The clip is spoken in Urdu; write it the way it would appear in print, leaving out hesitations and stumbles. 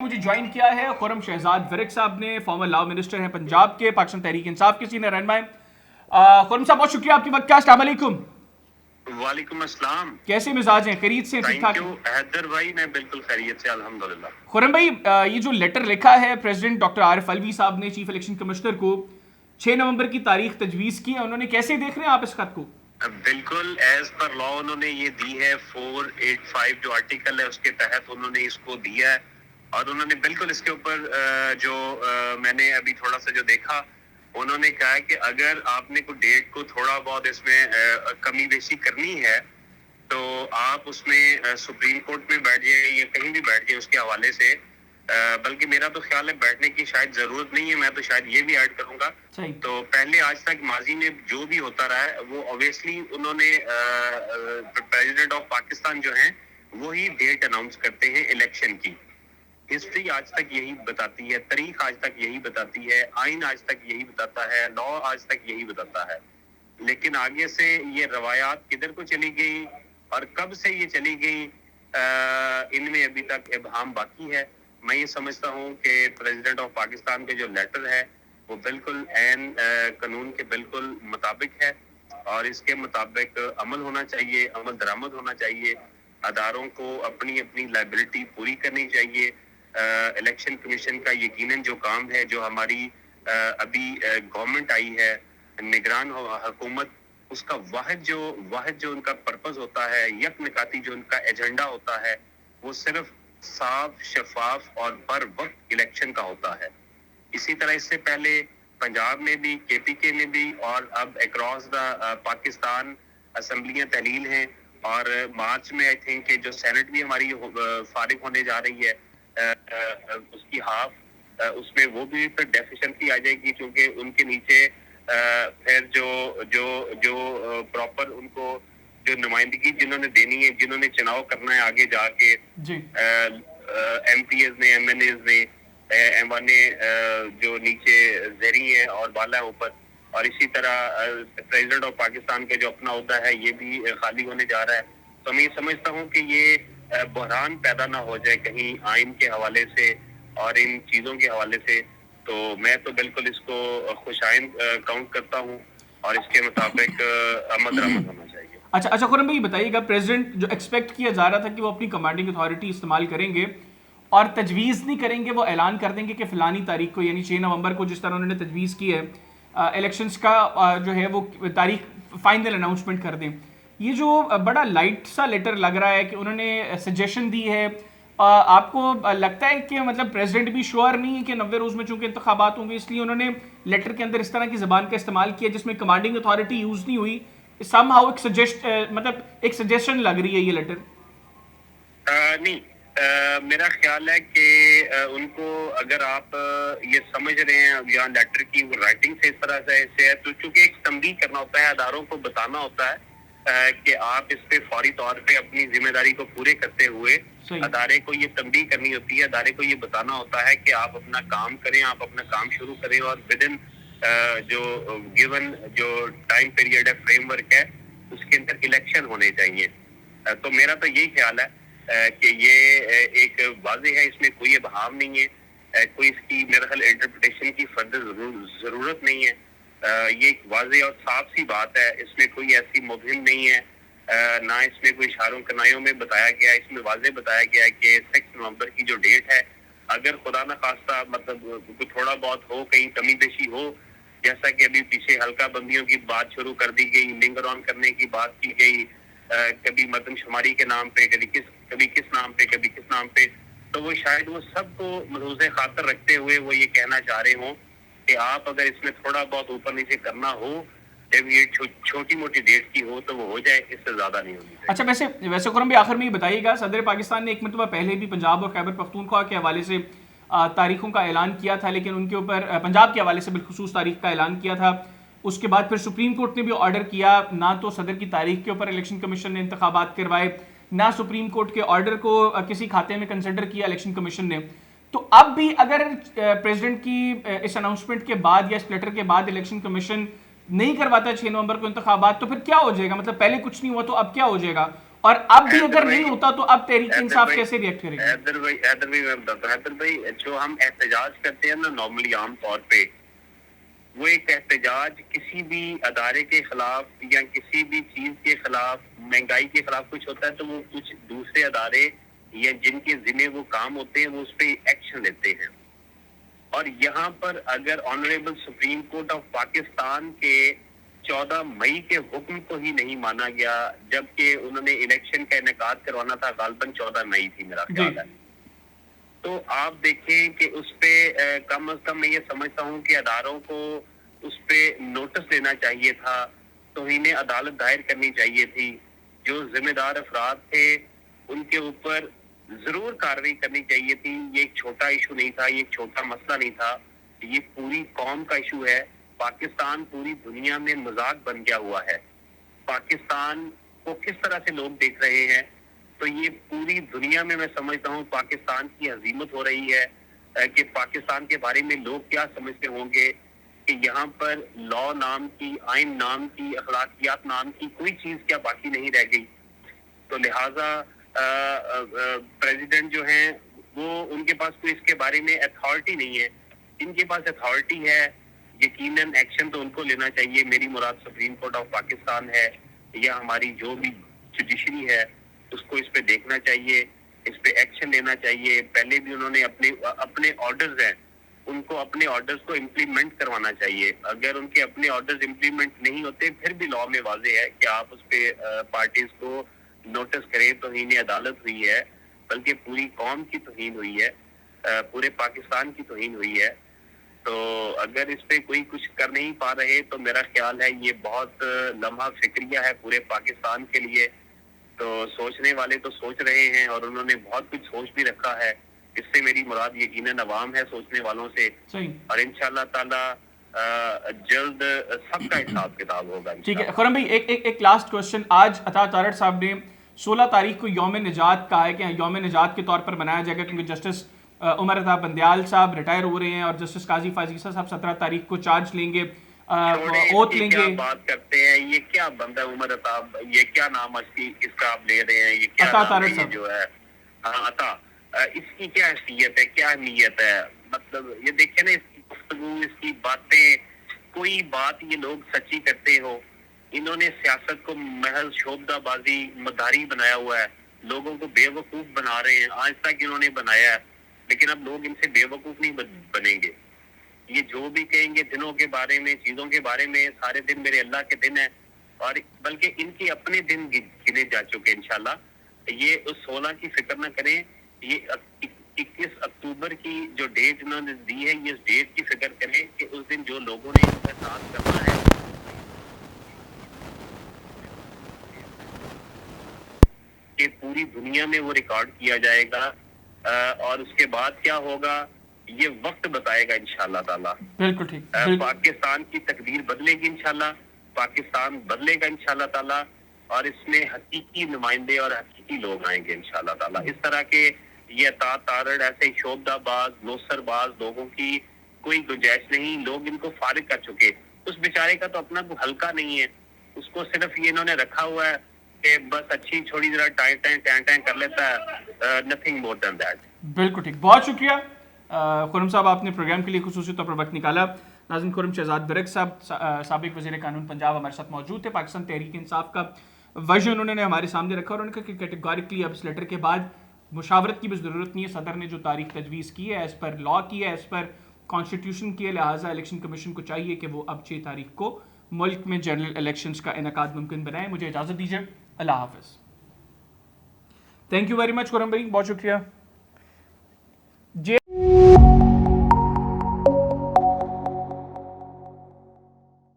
مجھے جوائن کیا ہے خرم شہزاد ورک صاحب نے، فارمر لاء منسٹر ہیں پنجاب کے، پاکستان تحریک انصاف کے سینئر رہنما ہیں۔ خرم صاحب بہت شکریہ آپ کی وقت کا۔ السلام علیکم۔ وعلیکم السلام۔ کیسے مزاج ہیں؟ خیریت سے؟ ٹھیک ٹھاک؟ حیدر بھائی میں بالکل خیریت سے الحمدللہ۔ خرم بھائی، یہ جو لیٹر لکھا ہے پریزیڈنٹ ڈاکٹر عارف علوی صاحب نے چیف الیکشن کمشنر کو 6 نومبر کی تاریخ تجویز کی ہے، انہوں نے کیسے دیکھ رہے ہیں آپ اس خط کو؟ بالکل ایز پر لا انہوں نے یہ دی ہے، 485 جو آرٹیکل ہے اس کے تحت انہوں نے اس کو دیا ہے، اور انہوں نے بالکل اس کے اوپر جو میں نے ابھی تھوڑا سا جو دیکھا، انہوں نے کہا کہ اگر آپ نے کوئی ڈیٹ کو تھوڑا بہت اس میں کمی بیشی کرنی ہے تو آپ اس میں سپریم کورٹ میں بیٹھ جائیں یا کہیں بھی بیٹھ جائیں اس کے حوالے سے، بلکہ میرا تو خیال ہے بیٹھنے کی شاید ضرورت نہیں ہے، میں تو شاید یہ بھی ایڈ کروں گا۔ تو پہلے آج تک ماضی میں جو بھی ہوتا رہا ہے وہ اوبیسلی انہوں نے پریزیڈنٹ آف پاکستان جو ہیں وہی ڈیٹ اناؤنس کرتے ہیں الیکشن کی۔ ہسٹری آج تک یہی بتاتی ہے، تاریخ آج تک یہی بتاتی ہے، آئین آج تک یہی بتاتا ہے، لا آج تک یہی بتاتا ہے، لیکن آگے سے یہ روایات کدھر کو چلی گئی اور کب سے یہ چلی گئی ان میں ابھی تک ابہام باقی ہے۔ میں یہ سمجھتا ہوں کہ پریزیڈنٹ آف پاکستان کے جو لیٹر ہے وہ بالکل عین قانون کے بالکل مطابق ہے، اور اس کے مطابق عمل ہونا چاہیے، عمل درآمد ہونا چاہیے، اداروں کو اپنی اپنی لائبلٹی پوری کرنی چاہیے۔ الیکشن کمیشن کا یقیناً جو کام ہے، جو ہماری ابھی گورنمنٹ آئی ہے، نگران حکومت، اس کا واحد جو ان کا پرپز ہوتا ہے، یک نکاتی جو ان کا ایجنڈا ہوتا ہے، وہ صرف صاف، شفاف اور بر وقت الیکشن کا ہوتا ہے۔ اسی طرح اس سے پہلے پنجاب میں بھی، کے پی کے میں بھی، اور اب اکراس دا پاکستان اسمبلیاں تحلیل ہیں، اور مارچ میں آئی تھنک کہ جو سینٹ بھی ہماری فارغ ہونے جا رہی ہے اس کی ہاف، اس میں وہ بھی پھر ڈیفیشنسی آ جائے گی، کیونکہ ان کے نیچے پھر جو پراپر ان کو جو نمائندگی جنہوں نے دینی ہے، جنہوں نے چناؤ کرنا ہے آگے جا کے، ایم پی ایز نے، ایم این ایز نے، ایوان نے، جو نیچے زیری ہیں اور بالا اوپر، اور اسی طرح پریزیڈنٹ آف پاکستان کا جو اپنا عہدہ ہے یہ بھی خالی ہونے جا رہا ہے۔ تو میں سمجھتا ہوں کہ یہ بحران پیدا نہ ہو جائے کہیں آئین کے حوالے سے اور ان چیزوں کے حوالے سے، تو میں تو بالکل اس کو خوش آئند کاؤنٹ کرتا ہوں، اور اس کے مطابق عمل درآمد ہونا چاہیے۔ اچھا خرم بھائی بتائیے گا، پریزیڈنٹ جو ایکسپیکٹ کیا جا رہا تھا کہ وہ اپنی کمانڈنگ اتھارٹی استعمال کریں گے اور تجویز نہیں کریں گے، وہ اعلان کر دیں گے کہ فلانی تاریخ کو، یعنی 6 نومبر کو جس طرح انہوں نے تجویز کی ہے الیکشنز کا جو ہے وہ تاریخ فائنل اناؤنسمنٹ کر دیں۔ یہ جو بڑا لائٹ سا لیٹر لگ رہا ہے کہ انہوں نے سجیشن دی ہے، آپ کو لگتا ہے کہ مطلب پریزیڈنٹ بھی شیور نہیں ہے کہ 90 روز میں چونکہ انتخابات ہوں گے، اس لیے انہوں نے لیٹر کے اندر اس طرح کی زبان کا استعمال کیا جس میں کمانڈنگ اتھارٹی یوز نہیں ہوئی؟ سم ہاؤ ایک سجیشن لگ رہی ہے یہ لیٹر۔ نہیں، میرا خیال ہے کہ ان کو اگر آپ یہ سمجھ رہے ہیں یا لیٹر کی رائٹنگ سے اس طرح سے ہے، تو چونکہ ایک تنبیہ کرنا ہوتا ہے، اداروں کو بتانا ہوتا ہے کہ آپ اس پہ فوری طور پہ اپنی ذمہ داری کو پورے کرتے ہوئے ادارے کو یہ تنبیہ کرنی ہوتی ہے، ادارے کو یہ بتانا ہوتا ہے کہ آپ اپنا کام کریں، آپ اپنا کام شروع کریں، اور ودن جو گیون جو ٹائم پیریڈ ہے، فریم ورک ہے، اس کے اندر الیکشن ہونے چاہیے۔ تو میرا تو یہی خیال ہے کہ یہ ایک واضح ہے، اس میں کوئی ابہام نہیں ہے، کوئی اس کی میرا خیال انٹرپریٹیشن کی فردر ضرورت نہیں ہے۔ یہ ایک واضح اور صاف سی بات ہے، اس میں کوئی ایسی مبہم نہیں ہے، نہ اس میں کوئی اشاروں کنایوں میں بتایا گیا ہے، اس میں واضح بتایا گیا ہے کہ 6 نومبر کی جو ڈیٹ ہے، اگر خدا نخواستہ مطلب کوئی تھوڑا بہت ہو، کہیں کمی بیشی ہو، جیسا کہ ابھی پیچھے حلقہ بندیوں کی بات شروع کر دی گئی، لنگر آن کرنے کی بات کی گئی، کبھی مردم شماری کے نام پہ، کبھی کس نام پہ، کبھی کس نام پہ، تو وہ شاید وہ سب کو ملحوظ خاطر رکھتے ہوئے وہ یہ کہنا چاہ رہے ہوں کہ آپ اگر اس میں تھوڑا بہت اوپر نیچے کرنا ہو، جب یہ چھوٹی موٹی ڈیٹ کی ہو تو وہ ہو جائے، اس سے زیادہ نہیں ہونی چاہیے۔ اچھا ویسے خرم بھی آخر میں یہ بتائیے گا، صدر پاکستان نے ایک مرتبہ پہلے بھی پنجاب اور خیبر پختونخوا کے حوالے سے تاریخوں کا اعلان کیا تھا، لیکن ان کے اوپر پنجاب کے حوالے سے بالخصوص تاریخ کا اعلان کیا تھا، اس کے بعد پھر سپریم کورٹ نے بھی آرڈر کیا، نہ تو صدر کی تاریخ کے اوپر الیکشن کمیشن نے انتخابات کروائے، نہ سپریم کورٹ کے آرڈر کو کسی کھاتے میں کنسیڈر کیا الیکشن کمیشن نے۔ تو اب بھی اگر پریزیڈنٹ کی اس اناؤنسمنٹ کے بعد یا اس لیٹر کے بعد الیکشن کمیشن نہیں کرواتا 6 نومبر کو انتخابات، تو پھر کیا ہو جائے گا؟ مطلب پہلے کچھ نہیں ہوا تو اب کیا ہو جائے گا؟ اور اب بھی اگر نہیں ہوتا تو اب تحریک انصاف کیسے ریئیکٹ کرے گی؟ حیدر بھائی میں بتاتا ہوں، حیدر بھائی جو ہم احتجاج کرتے ہیں نا نارملی عام طور پہ، وہ ایک احتجاج کسی بھی ادارے کے خلاف یا کسی بھی چیز کے خلاف، مہنگائی کے خلاف کچھ ہوتا ہے تو وہ کچھ دوسرے ادارے یا جن کے ذمہ وہ کام ہوتے ہیں وہ اس پہ ایکشن لیتے ہیں. اور یہاں پر اگر honourable supreme court of Pakistan کے 14 مئی کے حکم کو ہی نہیں مانا گیا، جبکہ انہوں نے الیکشن کا انعقاد کروانا تھا، غالباً 14 مئی تھی میرا خیال ہے، تو آپ دیکھیں کہ اس پہ کم از کم میں یہ سمجھتا ہوں کہ اداروں کو اس پہ نوٹس لینا چاہیے تھا، توہین عدالت دائر کرنی چاہیے تھی، جو ذمہ دار افراد تھے ان کے اوپر ضرور کارروائی کرنی چاہیے تھی. یہ ایک چھوٹا ایشو نہیں تھا، یہ ایک چھوٹا مسئلہ نہیں تھا، یہ پوری قوم کا ایشو ہے. پاکستان پوری دنیا میں مذاق بن گیا ہوا ہے. پاکستان کو کس طرح سے لوگ دیکھ رہے ہیں، تو یہ پوری دنیا میں سمجھتا ہوں پاکستان کی ہزیمت ہو رہی ہے کہ پاکستان کے بارے میں لوگ کیا سمجھتے ہوں گے کہ یہاں پر لا نام کی، آئین نام کی، اخلاقیات نام کی کوئی چیز کیا باقی نہیں رہ گئی. تو لہٰذا پریزیڈنٹ جو ہیں وہ ان کے پاس کوئی اس کے بارے میں اتھارٹی نہیں ہے. ان کے پاس اتھارٹی ہے، یقیناً ایکشن تو ان کو لینا چاہیے. میری مراد سپریم کورٹ آف پاکستان ہے یا ہماری جو بھی جوڈیشری ہے اس کو اس پہ دیکھنا چاہیے، اس پہ ایکشن لینا چاہیے. پہلے بھی انہوں نے اپنے آرڈرز ہیں ان کو اپنے آرڈرز کو امپلیمنٹ کروانا چاہیے. اگر ان کے اپنے آرڈرز امپلیمنٹ نہیں ہوتے پھر بھی لا میں واضح ہے کہ آپ اس پہ پارٹیز کو نوٹس کریں. توہین عدالت ہوئی ہے، بلکہ پوری قوم کی توہین ہوئی ہے، پورے پاکستان کی توہین ہوئی ہے. تو اگر اس پہ کوئی کچھ کر نہیں پا رہے تو میرا خیال ہے یہ بہت لمحہ فکریہ ہے پورے پاکستان کے لیے. تو سوچنے والے تو سوچ رہے ہیں اور انہوں نے بہت کچھ سوچ بھی رکھا ہے. اس سے میری مراد یقیناً عوام ہے سوچنے والوں سے. اور انشاءاللہ تعالی جلد سب کا حساب کتاب ہوگا. ٹھیک ہے خرم بھائی، ایک لاسٹ کوشچن. آج عطا تارڑ صاحب نے 16 تاریخ کو یوم نجات کہا ہے کہ یوم نجات کے طور پر منایا جائے گا، کیونکہ جسٹس عمر رضا بندیال صاحب ریٹائر ہو رہے ہیں اور جسٹس قاضی فائزہ صاحب 17 تاریخ کو چارج لیں گے، اوتھ لیں گے. بات کرتے ہیں یہ کیا بندہ عمر صاحب، یہ کیا نام اس کا آپ لے رہے ہیں، یہ کیا عطا نام تارڑ ہے یہ جو ہے؟ ہاں عطا، اس کی کیا حیثیت ہے، کیا اہمیت ہے؟ مطلب یہ دیکھیں نا، اس کی گفتگو، اس کی باتیں، کوئی بات یہ لوگ سچی کرتے ہو. انہوں نے سیاست کو محض شعبدہ بازی مداری بنایا ہوا ہے، لوگوں کو بے وقوف بنا رہے ہیں. آج تک انہوں نے بنایا ہے، لیکن اب لوگ ان سے بے وقوف نہیں بنیں گے. یہ جو بھی کہیں گے دنوں کے بارے میں، چیزوں کے بارے میں، سارے دن میرے اللہ کے دن ہیں، اور بلکہ ان کے اپنے دن گنے جا چکے. انشاءاللہ یہ اس 16 کی فکر نہ کریں. یہ 21 اکتوبر کی جو ڈیٹ انہوں نے دی ہے، یہ اس ڈیٹ کی فکر کریں کہ اس دن جو لوگوں نے ان کا ساتھ کرنا ہے کہ پوری دنیا میں وہ ریکارڈ کیا جائے گا. اور اس کے بعد کیا ہوگا یہ وقت بتائے گا انشاءاللہ تعالی. بالکل ٹھیک. پاکستان کی تقدیر بدلے گی انشاءاللہ، پاکستان بدلے گا انشاءاللہ تعالی، اور اس میں حقیقی نمائندے اور حقیقی لوگ آئیں گے انشاءاللہ تعالی. اس طرح کے یہ عطا تارڑ ایسے شعبدہ باز، نوسر باز لوگوں کی کوئی گنجائش نہیں. لوگ ان کو فارغ کر چکے. اس بیچارے کا تو اپنا کوئی حلقہ نہیں ہے، اس کو صرف یہ انہوں نے رکھا ہوا ہے کہ بس اچھی چھوڑی ذرا ٹائیں کر لیتا ہے، نتھنگ مور دین دیٹ. بالکل ٹھیک. بہت شکریہ خرم صاحب، آپ نے پروگرام کے لیے خصوصی طور پر وقت نکالا. ناظرین، خرم شہزاد برق صاحب سابق وزیر قانون پنجاب ہمارے ساتھ موجود تھے. پاکستان تحریک انصاف کا وجہ انہوں نے ہمارے سامنے رکھا اور انہوں نے کہا کہ کیٹیگوریکلی اب اس لیٹر کے بعد مشاورت کی بھی ضرورت نہیں ہے. صدر نے جو تاریخ تجویز کی ہے ایز پر لا کی ہے، ایز پر کانسٹیٹیوشن کی ہے، لہٰذا الیکشن کمیشن کو چاہیے کہ وہ اب 6 تاریخ کو ملک میں جنرل الیکشنز کا انعقاد ممکن بنائیں. مجھے اجازت دیجیے. اللہ حافظ. تھینک یو ویری مچ خرم بھائی، بہت شکریہ.